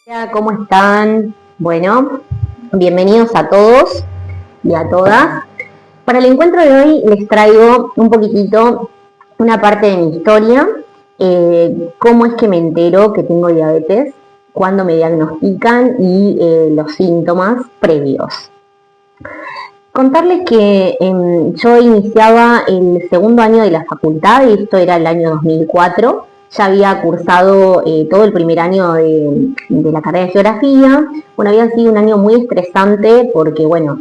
Hola, ¿cómo están? Bueno, bienvenidos a todos y a todas. Para el encuentro de hoy les traigo un poquitito una parte de mi historia, cómo es que me entero que tengo diabetes, cuándo me diagnostican y los síntomas previos. Contarles que yo iniciaba el segundo año de la facultad, y esto era el año 2004. Ya había cursado todo el primer año de la carrera de geografía. Bueno, había sido un año muy estresante porque, bueno,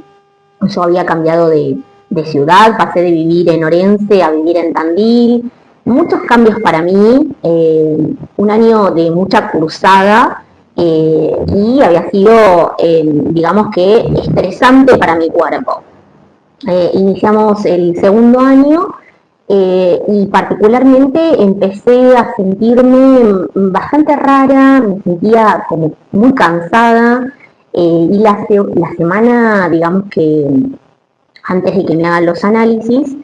yo había cambiado de ciudad, pasé de vivir en Orense a vivir en Tandil. Muchos cambios para mí, un año de mucha cruzada, y había sido, digamos que, estresante para mi cuerpo. Iniciamos el segundo año, y particularmente empecé a sentirme bastante rara, me sentía como muy cansada, y la semana, digamos que antes de que me hagan los análisis,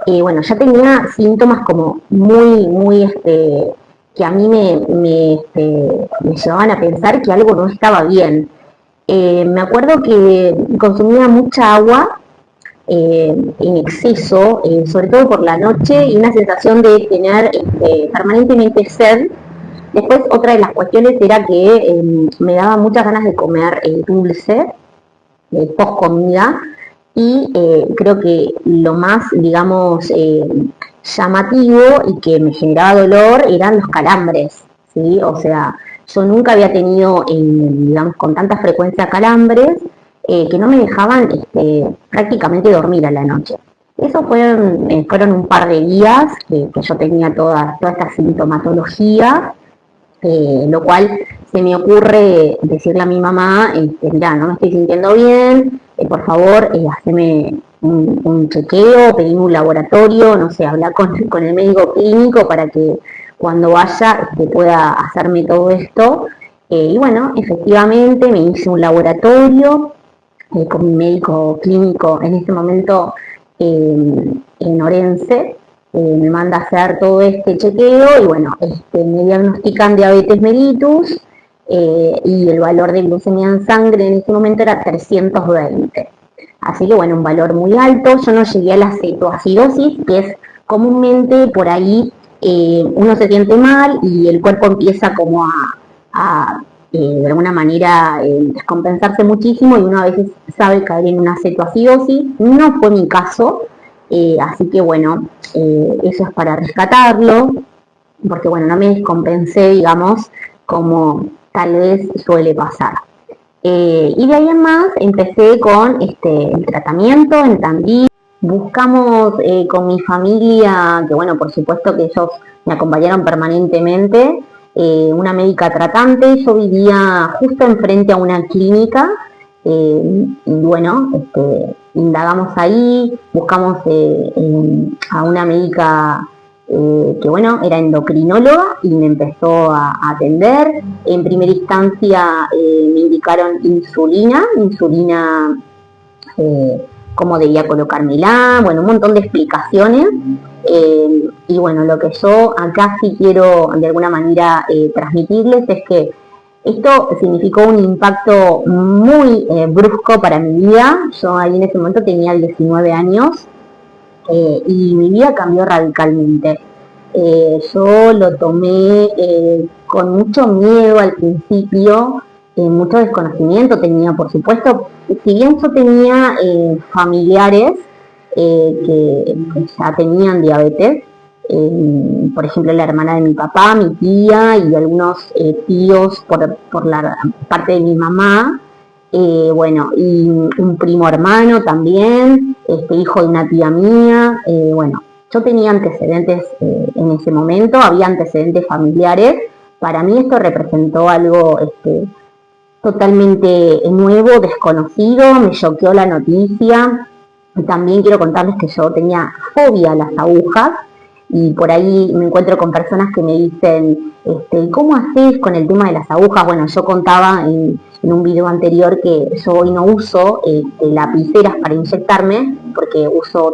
bueno, ya tenía síntomas como muy, que a mí me llevaban a pensar que algo no estaba bien. Me acuerdo que consumía mucha agua, en exceso, sobre todo por la noche, y una sensación de tener permanentemente sed. Después, otra de las cuestiones era que me daba muchas ganas de comer dulce, post comida, y creo que lo más, digamos, llamativo y que me generaba dolor eran los calambres, ¿sí? O sea, yo nunca había tenido, digamos, con tanta frecuencia calambres, que no me dejaban prácticamente dormir a la noche. Eso fueron un par de días que yo tenía toda esta sintomatología, lo cual se me ocurre decirle a mi mamá, mira, no me estoy sintiendo bien, por favor, haceme un chequeo, pedime un laboratorio, no sé, hablar con el médico clínico para que cuando vaya pueda hacerme todo esto. Y bueno, efectivamente me hice un laboratorio con mi médico clínico en este momento, en Orense. Me manda a hacer todo este chequeo y bueno, me diagnostican diabetes mellitus, y el valor de glucemia en sangre en ese momento era 320. Así que bueno, un valor muy alto. Yo no llegué a la cetoacidosis, que es comúnmente por ahí, uno se siente mal y el cuerpo empieza como a de alguna manera descompensarse muchísimo, y uno a veces sabe caer en una cetoacidosis. No fue mi caso, así que bueno, eso es para rescatarlo, porque bueno, no me descompensé, digamos, como tal vez suele pasar. Y de ahí en más empecé con el tratamiento en Tandil. Buscamos con mi familia, que bueno, por supuesto que ellos me acompañaron permanentemente, una médica tratante. Yo vivía justo enfrente a una clínica, y bueno, indagamos ahí, buscamos a una médica, que bueno, era endocrinóloga y me empezó a atender. En primera instancia me indicaron insulina, cómo debía colocármela, bueno, un montón de explicaciones. Y bueno, lo que yo acá sí quiero de alguna manera transmitirles es que esto significó un impacto muy brusco para mi vida. Yo ahí en ese momento tenía 19 años, y mi vida cambió radicalmente. Yo lo tomé con mucho miedo al principio, mucho desconocimiento tenía, por supuesto. Si bien yo tenía familiares que ya tenían diabetes, por ejemplo la hermana de mi papá, mi tía y algunos tíos por la parte de mi mamá, bueno, y un primo hermano también, hijo de una tía mía. Bueno, yo tenía antecedentes en ese momento, había antecedentes familiares. Para mí esto representó algo totalmente nuevo, desconocido, me choqueó la noticia. Y también quiero contarles que yo tenía fobia a las agujas, y por ahí me encuentro con personas que me dicen, ¿cómo haces con el tema de las agujas? Bueno, yo contaba en un video anterior que yo hoy no uso lapiceras para inyectarme, porque uso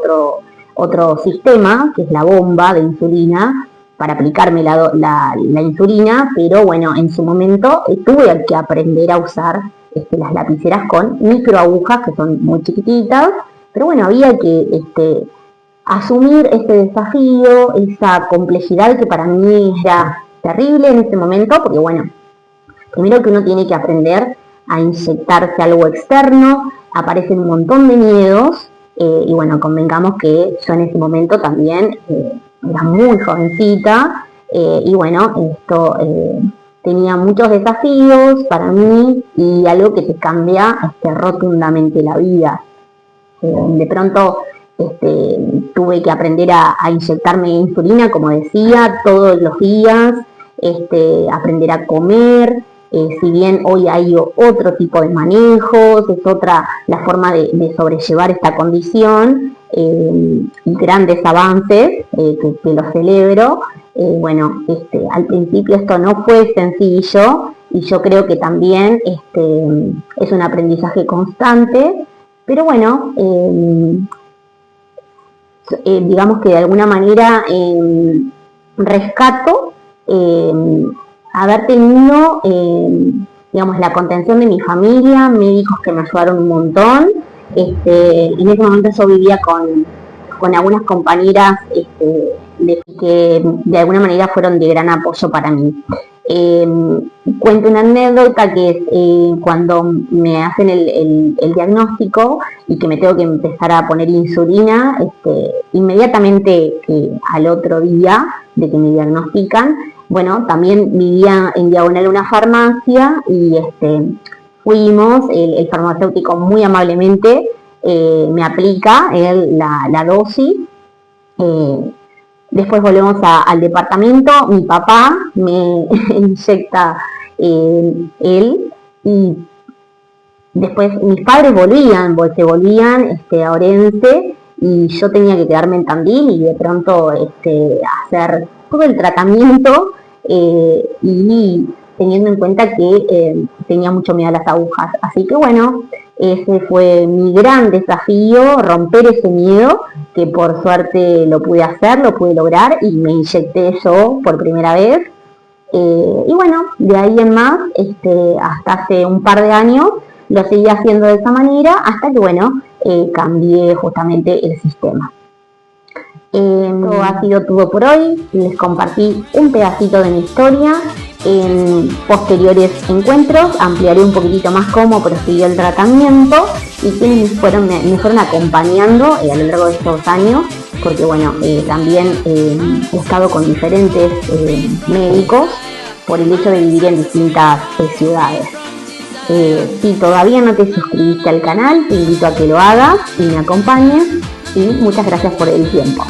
otro sistema, que es la bomba de insulina, para aplicarme la insulina, pero bueno, en su momento tuve que aprender a usar las lapiceras con microagujas, que son muy chiquititas, pero bueno, había que asumir este desafío, esa complejidad que para mí era terrible en ese momento, porque bueno, primero que uno tiene que aprender a inyectarse algo externo, aparecen un montón de miedos, y bueno, convengamos que yo en ese momento también era muy jovencita, y bueno, esto tenía muchos desafíos para mí y algo que te cambia rotundamente la vida. De pronto tuve que aprender a inyectarme insulina, como decía, todos los días, aprender a comer. Si bien hoy hay otro tipo de manejos, es otra la forma de sobrellevar esta condición, y grandes avances que lo celebro. Bueno, al principio esto no fue sencillo y yo creo que también es un aprendizaje constante, pero bueno, digamos que de alguna manera rescato haber tenido, digamos, la contención de mi familia, médicos que me ayudaron un montón. En ese momento yo vivía con algunas compañeras que de alguna manera fueron de gran apoyo para mí. Cuento una anécdota que es cuando me hacen el diagnóstico y que me tengo que empezar a poner insulina, inmediatamente al otro día de que me diagnostican, bueno, también vivía en Diagonal una farmacia y fuimos, el farmacéutico muy amablemente me aplica la dosis. Después volvemos al departamento, mi papá me inyecta él, y después mis padres se volvían a Orense, y yo tenía que quedarme en Tandil y de pronto hacer todo el tratamiento, y teniendo en cuenta que tenía mucho miedo a las agujas. Así que bueno, ese fue mi gran desafío, romper ese miedo, que por suerte lo pude hacer, lo pude lograr y me inyecté yo por primera vez. Y bueno, de ahí en más, hasta hace un par de años, lo seguí haciendo de esa manera hasta que bueno, cambié justamente el sistema. Esto ha sido todo por hoy. Les compartí un pedacito de mi historia. En posteriores encuentros ampliaré un poquitito más cómo prosiguió el tratamiento y quienes me fueron acompañando a lo largo de estos años, porque bueno, también he estado con diferentes médicos por el hecho de vivir en distintas ciudades. Si todavía no te suscribiste al canal, te invito a que lo hagas y me acompañes, y muchas gracias por el tiempo.